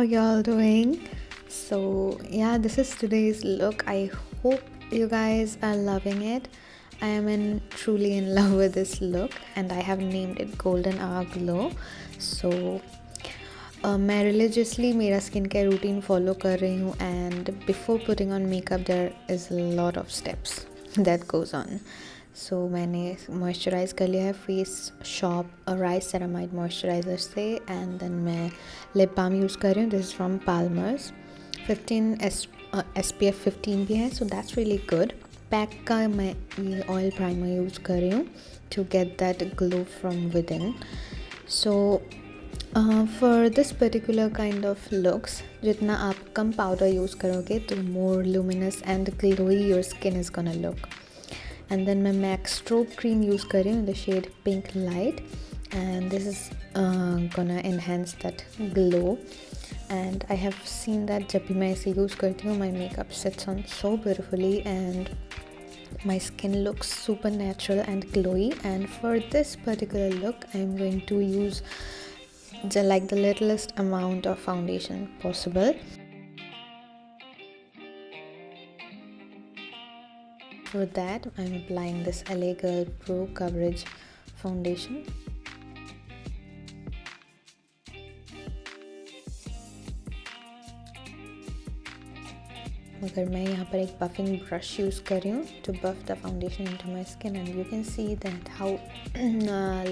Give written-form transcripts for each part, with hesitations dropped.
y'all doing? So yeah, this is today's look. I hope you guys are loving it. I am truly in love with this look and I have named it Golden Hour Glow. So मैं religiously मेरा skin care routine follow कर रही हूँ and before putting on makeup there is a lot of steps that goes on. So मैंने moisturise कर लिया है face shop rice ceramide moisturiser से एंड देन मैं लिप बाम यूज़ कर रही हूँ. This is from Palmer's. 15 SPF 15 भी है, so that's really good. Pack का मैं ये ऑयल प्राइमर यूज़ कर रही हूँ to get that glow from within. So for this particular kind of looks जितना आप कम पाउडर यूज़ करोगे तो more luminous and glowy your skin is gonna look. And then मैं MAC Strobe Cream यूज़ कर रही हूँ in the shade Pink Light, and this is gonna enhance that glow. And I have seen that जब भी मैं इसे use करती हूँ my makeup sits on so beautifully and my skin looks super natural and glowy. And for this particular look I am going to use the littlest amount of foundation possible. For that, I'm applying this LA Girl Pro Coverage Foundation. मगर मैं यहाँ पर एक buffing brush use कर रही हूँ to buff the foundation into my skin, and you can see that how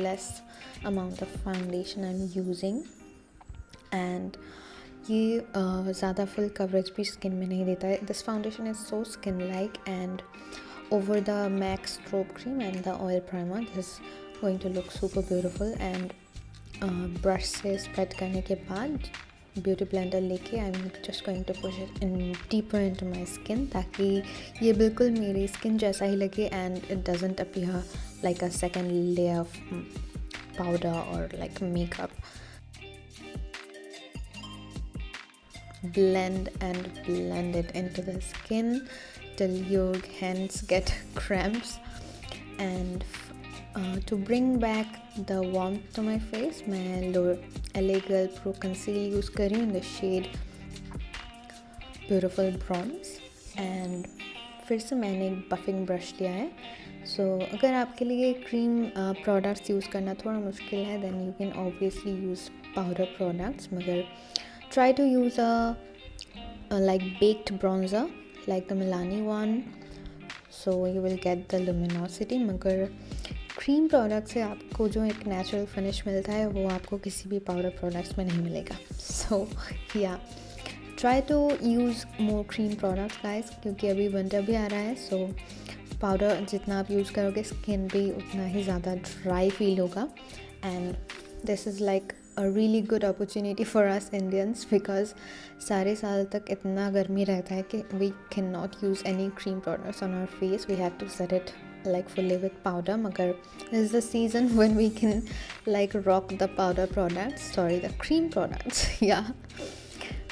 less amount of foundation I'm using. And ये ज़्यादा full coverage भी skin में नहीं देता है. This foundation is so skin-like, and over the MAC Strobe Cream and the oil primer this is going to look super beautiful. And brush से spread करने के बाद beauty blender लेके I'm just going to push it in deeper into my skin ताकि ये बिल्कुल मेरी skin जैसा ही लगे and it doesn't appear like a second layer of powder or like makeup. Blend it into the skin till your hands get cramps. And to bring back the warmth to my face मैं LA Girl Pro Conceal use कर रही हूँ in the shade Beautiful Bronze. and फिर से मैंने एक buffing brush लिया है. So अगर आपके लिए cream products यूज़ करना थोड़ा मुश्किल है then you can obviously use powder products. मगर try to use a like baked bronzer like the Milani one, so you will get the luminosity. मगर cream product से आपको जो एक natural finish मिलता है वो आपको किसी भी powder products में नहीं मिलेगा. So yeah, try to use more cream products guys क्योंकि अभी winter भी आ रहा है. So powder जितना आप use करोगे skin भी उतना ही ज़्यादा dry feel होगा. And this is like a really good opportunity for us Indians because सारे साल तक इतना गर्मी रहता है कि we cannot use any cream products on our face. We have to set it like fully with powder. मगर this is the season when we can like rock the powder products, the cream products. Yeah,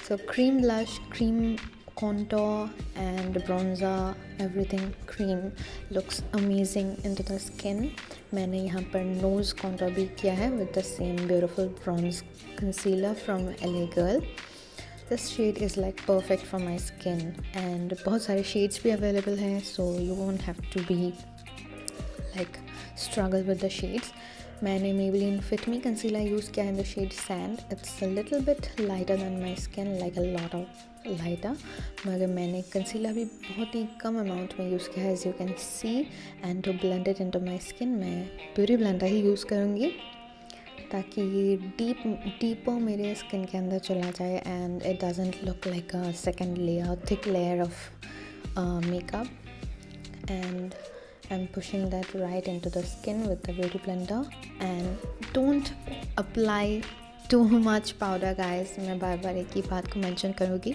so cream blush, cream contour and bronzer, everything cream looks amazing into the skin. मैंने यहाँ पर nose contour भी किया है with the same beautiful bronze concealer from LA Girl. This shade is like perfect for my skin and बहुत सारे shades भी available हैं, so you won't have to be like struggle with the shades. मैंने Maybelline Fitme concealer use किया है in the shade Sand. It's a little bit lighter than my skin, like a lot of lighter. मगर मैंने concealer भी बहुत ही कम amount में use किया है as you can see. And to blend it into my skin मैं beauty blender ही use करूँगी ताकि ये deeper मेरे skin के अंदर चला जाए and it doesn't look like a second layer, thick layer of makeup. And I'm pushing that right into the skin with the beauty blender. And don't apply too much powder guys. मैं बार बार एक ही बात को mention करूँगी.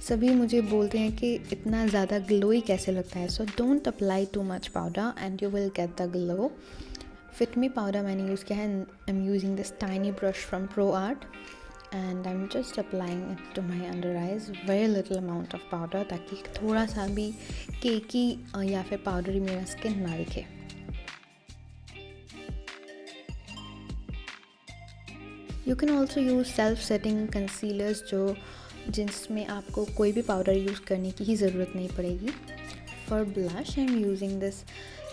सभी मुझे बोलते हैं कि इतना ज़्यादा glowy कैसे लगता है. So don't apply too much powder and you will get the glow. Fitme powder मैंने यूज़ किया है. I'm using this tiny brush from Pro Art and I'm just applying it to my under eyes. Very little amount of powder ताकि थोड़ा सा भी केकी या फिर powdery मेरा स्किन ना दिखे. You can also use self setting concealers जिसमें आपको कोई भी पाउडर यूज़ करने की ही ज़रूरत नहीं पड़ेगी. For blush, I'm using this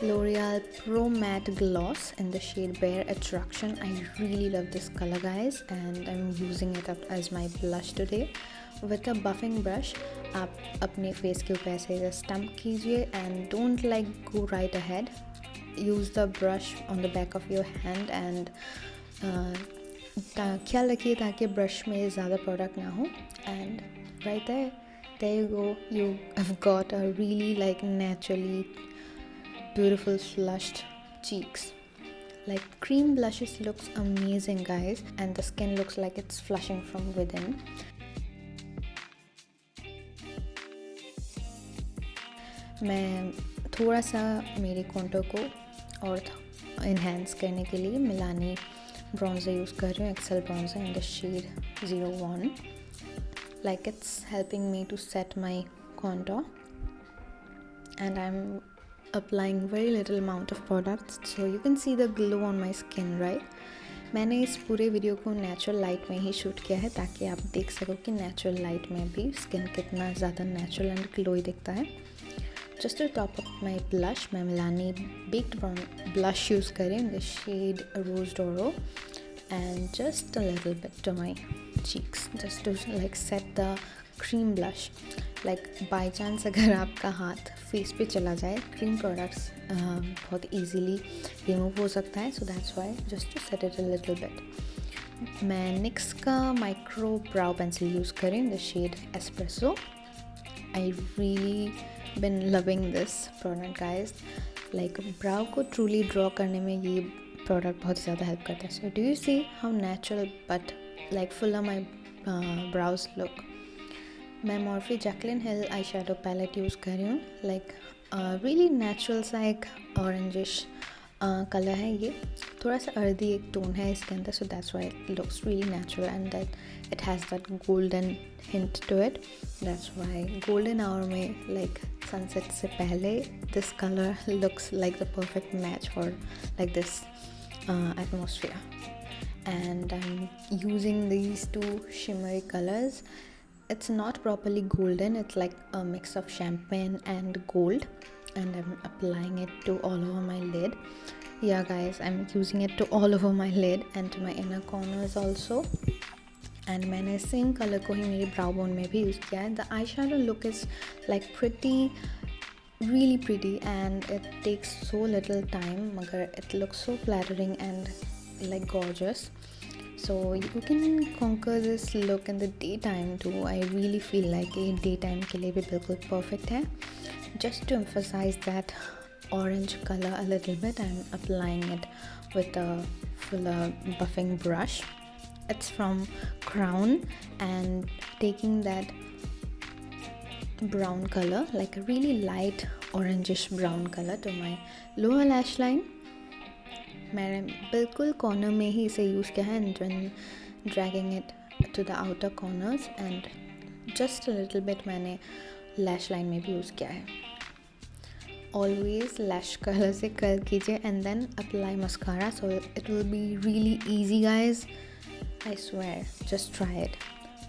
L'Oreal Pro Matte Gloss in the shade Bare Attraction. I really love this color, guys, and I'm using it up as my blush today. With a buffing brush, आप अपने face के ऊपर ऐसे stamp कीजिए and don't go right ahead. Use the brush on the back of your hand and ख्याल रखिए ताकि brush में ज़्यादा product ना हो. And right there you go, you have got a really naturally beautiful flushed cheeks. Cream blushes looks amazing, guys, and the skin looks like it's flushing from within. मैं थोड़ा सा मेरे contour को और enhance करने के लिए Milani bronzer यूज़ कर रही हूँ, XL Bronzer in the shade 01. It's helping me to set my contour, and I'm applying very little amount of products so you can see the glow on my skin, right? मैंने इस पूरे video को natural light में ही shoot किया है ताकि आप देख सको कि नेचुरल लाइट में भी स्किन कितना ज़्यादा नेचुरल एंड ग्लोई दिखता है. Just to top up my blush, मैं मिलानी बेक्ड ब्लश यूज़ करें in the shade rose doro and just a little bit to my cheeks just to set the cream blush. By chance अगर आपका हाथ face पे चला जाए, cream products बहुत easily remove हो सकता है, so that's why just to set it a little bit. मैं NYX का micro brow pencil यूज़ करें in the shade espresso. I really been loving this product, guys. brow को truly draw करने में ये प्रोडक्ट बहुत ज़्यादा हेल्प करता है. So do you see how natural but full my browse look. मैं Morphe Jacklyn हिल आई शेडो पैलेट यूज़ कर रही हूँ. रियली नेचुरल सा एक ऑरेंजिश कलर है. ये थोड़ा सा अर्दी एक टोन है इसके अंदर, so that's why it looks really natural and that it has that golden hint to it. That's why golden hour में सनसेट से पहले this colour looks like the perfect match for this atmosphere. And I'm using these two shimmery colors. It's not properly golden, it's like a mix of champagne and gold, and I'm applying it to all over my lid. Yeah, guys, I'm using it to all over my lid and to my inner corners also. And मैंने same color को ही मेरी brow bone में भी use किया है. The eyeshadow look is really pretty and it takes so little time, magar it looks so flattering and gorgeous. So you can conquer this look in the daytime too. I really feel like ये daytime के लिए भी बिल्कुल perfect है. Just to emphasize that orange color a little bit, I'm applying it with a fuller buffing brush. It's from Crown and taking that brown color, a really light orangish brown color, to my lower lash line. मैंने बिल्कुल corner में ही इसे use किया है and when dragging it to the outer corners and just a little bit मैंने lash line में भी use किया है. Always lash color से कर्ल कीजिए and then apply mascara, so it will be really easy, guys. I swear, just try it.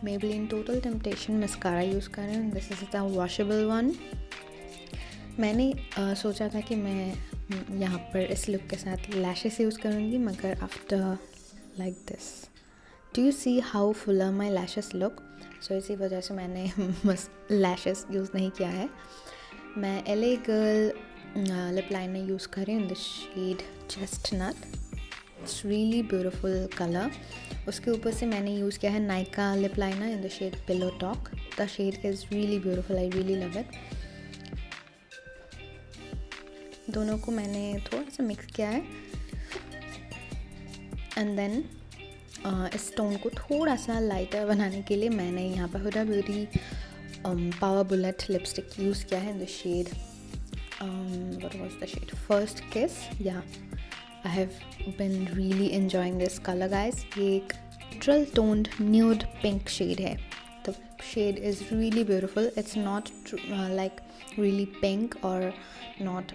Maybelline Total Temptation mascara use कर रही हूँ. This is the washable one. मैंने सोचा था कि मैं यहाँ पर इस लुक के साथ lashes यूज़ करूँगी, मगर after this, do you see how fuller my lashes look? So इसी वजह से मैंने lashes यूज़ नहीं किया है. मैं LA Girl lip liner use कर रही हूँ in the shade Chestnut. It's really beautiful color. उसके ऊपर से मैंने यूज़ किया है Nykaa lip liner in the shade Pillow Talk. The shade is really beautiful. I really love it. दोनों को मैंने थोड़ा सा मिक्स किया है एंड देन इस टोन को थोड़ा सा लाइटर बनाने के लिए मैंने यहाँ पर Huda beauty power bullet lipstick use किया है in the shade what was the shade First Kiss. Yeah, I have been really enjoying this color, guys. ये एक neutral toned nude pink shade है. The shade is really beautiful. It's not really pink or not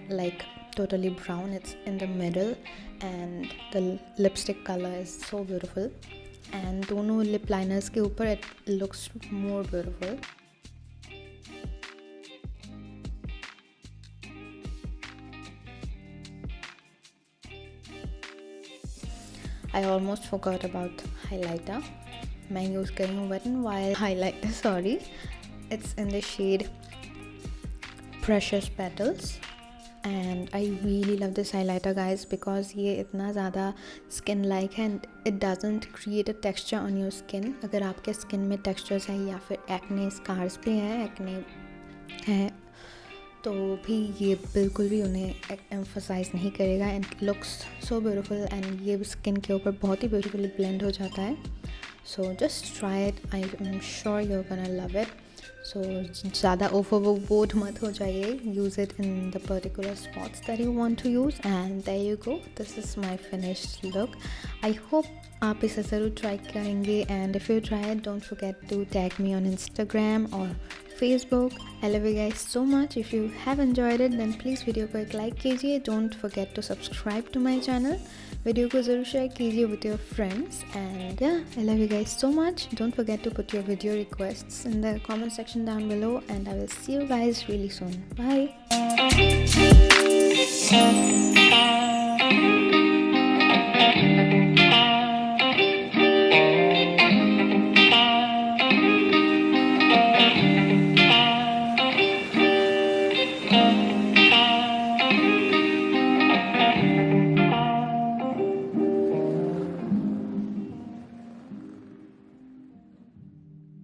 totally brown. It's in the middle and the lipstick color is so beautiful. And दोनों lip liners के ऊपर it looks more beautiful. I almost forgot about highlighter. मैं use कर रही हूँ Wet n Wild highlighter, sorry. It's in the shade Precious Petals. And I really love this highlighter guys because ये इतना ज़्यादा skin like है and it doesn't create a texture on your skin. अगर आपके skin में textures है या फिर acne scars भी हैं, acne है, तो भी ये बिल्कुल भी उन्हें emphasize नहीं करेगा. and it looks so beautiful and ये skin के ऊपर बहुत ही beautifully blend हो जाता है. So just try it. I'm sure you're gonna love it. So ज़्यादा overboard मत हो जाइए. Use it in the particular spots that you want to use. And there you go. This is my finished look. I hope आप इसे ज़रूर try करेंगे. And if you try it, don't forget to tag me on Instagram or Facebook. I love you guys so much. If you have enjoyed it, then please video को एक like कीजिए. Don't forget to subscribe to my channel. Video को ज़रूर share कीजिए with your friends. And yeah, I love you guys so much. Don't forget to put your video requests in the comment section down below. And I will see you guys really soon. Bye.